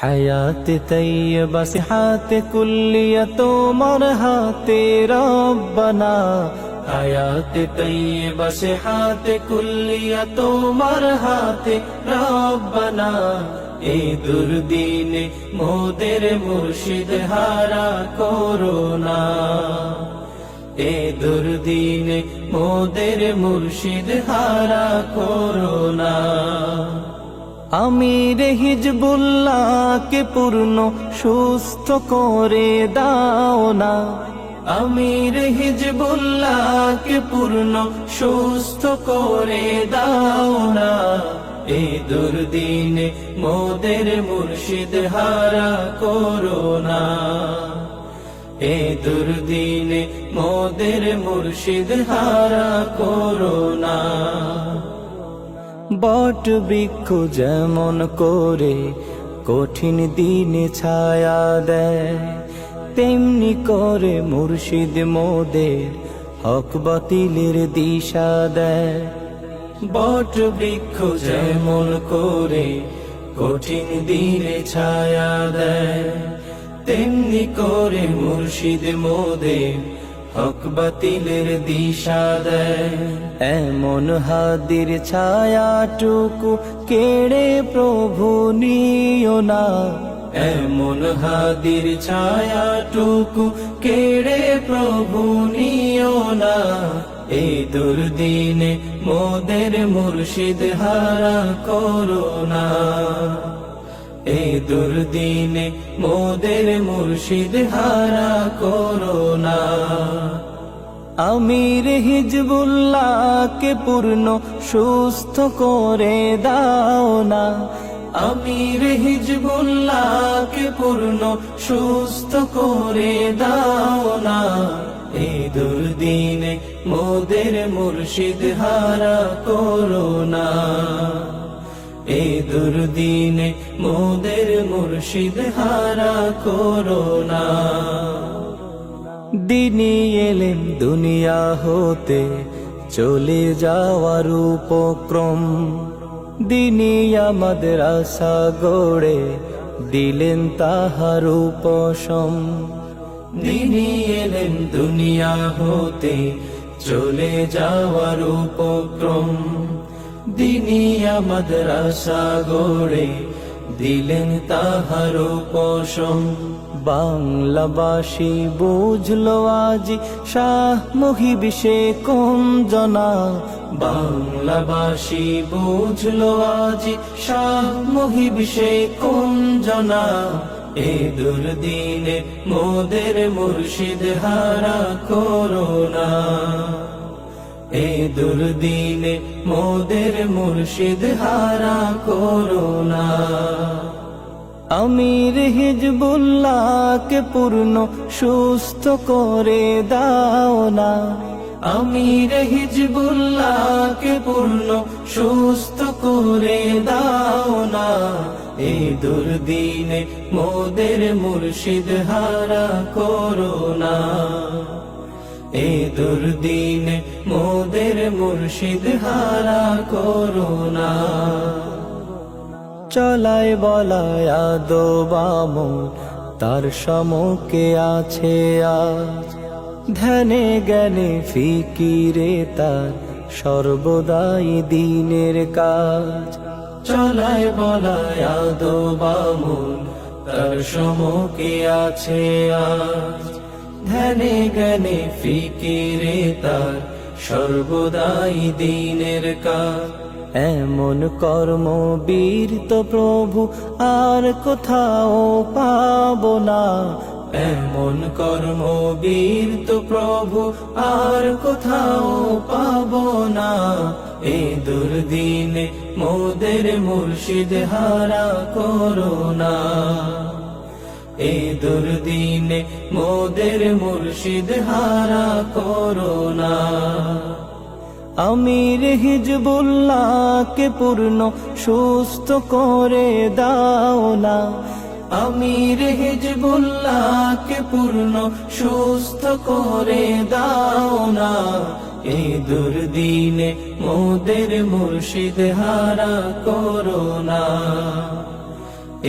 হায়াত তৈয়বা সিহাত কুল্লিয়া তোমার হাতে রব্বানা। হায়াত তৈয়বা সিহাত কুল্লিয়া তোমার হাতে রব্বানা। এই দুর্দিনে মোদের মুর্শিদ হারা করোনা। এই দুর্দিনে মোদের মুর্শিদ হারা করোনা। আমির হিজবুল্লাহকে পূর্ণ সুস্থ করে দাও না। আমির হিজবুল্লাহকে পূর্ণ সুস্থ করে দাও না। এই দুর্দিনে মোদের মুর্শিদ হারা করোনা। এই দুর্দিনে মোদের মুর্শিদ হারা করোনা। বট বৃক্ষ যেমন করে কঠিন দিনে ছায়া দেয়, তেমনি করে মুর্শিদ মোদের হক বাতিলের দিশা দেয়। বট বৃক্ষ যেমন করে কঠিন দিনে ছায়া দেয়, তেমনি করে মুর্শিদ মোদের হক বাতিলের দিশা দেয়। এমন হাদির ছায়াটুকু কেড়ে প্রভু নিও না। এমন হাদির ছায়াটুকু কেড়ে প্রভু নিও না। এই দুর্দিনে মোদের মুর্শিদ হারা করোনা। এই দুর্দিনে মোদের মুর্শিদ হারা করোনা। আমির হিজবুল্লাহকে পূর্ণ সুস্থ করে দাও না। আমির হিজবুল্লাহকে পূর্ণ সুস্থ করে দাও না। এই দুর্দিনে মোদের মুর্শিদ হারা করোনা। এই দুর্দিনে মোদের মুর্শিদ হারা করোনা। দিনী এলেম দুনিয়া হতে চলে যাওয়ার উপক্রম, দিনী মাদ্রাসা গড়ে দিলেন তাহার উপশম। দিনী এলেম দুনিয়া হতে চলে যাওয়ার উপক্রম, দিনী মাদ্রাসা গড়ে দিলেন তাহার উপশম। বাংলাবাসী বুঝলো আজি শাহ মুহিব সে কোন জনা। বাংলাবাসী বুঝলো আজি শাহ মুহিব সে কোন জনা। এই দুর্দিনে মোদের মুর্শিদ হারা করোনা। এই দুর্দিনে মোদের মুর্শিদ হারা করোনা। আমির হিজবুল্লাহকে পূর্ণ সুস্থ করে দাও না। আমির হিজবুল্লাহকে পূর্ণ সুস্থ করে দাও না। এই দুর্দিনে মোদের মুর্শিদ হারা করোনা। এই দুর্দিনে মোদের মুর্শিদ হারা করোনা। চলায় বলায় আদবামো তার সমকে আছে আজ, ধ্যানে জ্ঞানে ফিকিরে তার সর্বদাই দিনের কাজ। চলায় বলায় আদবামো তার সমকে আছে আজ, ধ্যানে জ্ঞানে ফিকিরে তার সর্বদাই দিনের কাজ। এমন কর্মবীর তো প্রভু আর কোথাও পাবো না। এমন কর্মবীর তো প্রভু আর কোথাও পাবো না। এই দুর্দিনে মোদের মুর্শিদ হারা করোনা। এই দুর্দিনে মোদের মুর্শিদ হারা করোনা। আমির হিজবুল্লাহকে পূর্ণ সুস্থ করে দাও না। আমির হিজবুল্লাহকে পূর্ণ সুস্থ করে দাও না। এই দুর্দিনে মোদের মুর্শিদ হারা করোনা।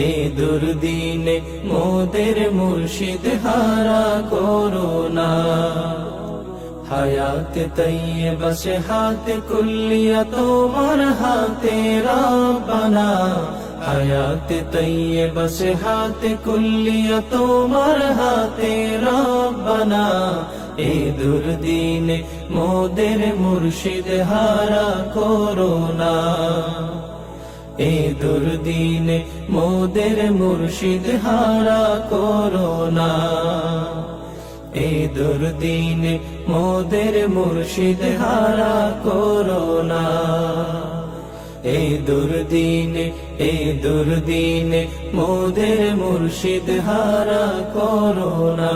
এ দুর্দিনে মোদের মুর্শিদ হারা করোনা হায়াত তৈয়বা সে হাত কুল্লিয়া তোমার হাতে রব্বানা হায়াত তৈয়বা সে হাত কুল্লিয়া তোমার হাতে রব্বানা এ দুর্দিনে মোদের মুর্শিদ হারা করোনা এ দুর্দিনে মোদের মুর্শিদ হারা করোনা এ দুর্দিনে মোদের মুর্শিদ হারা করোনা এ দুর্দিনে মোদের মুর্শিদ হারা করোনা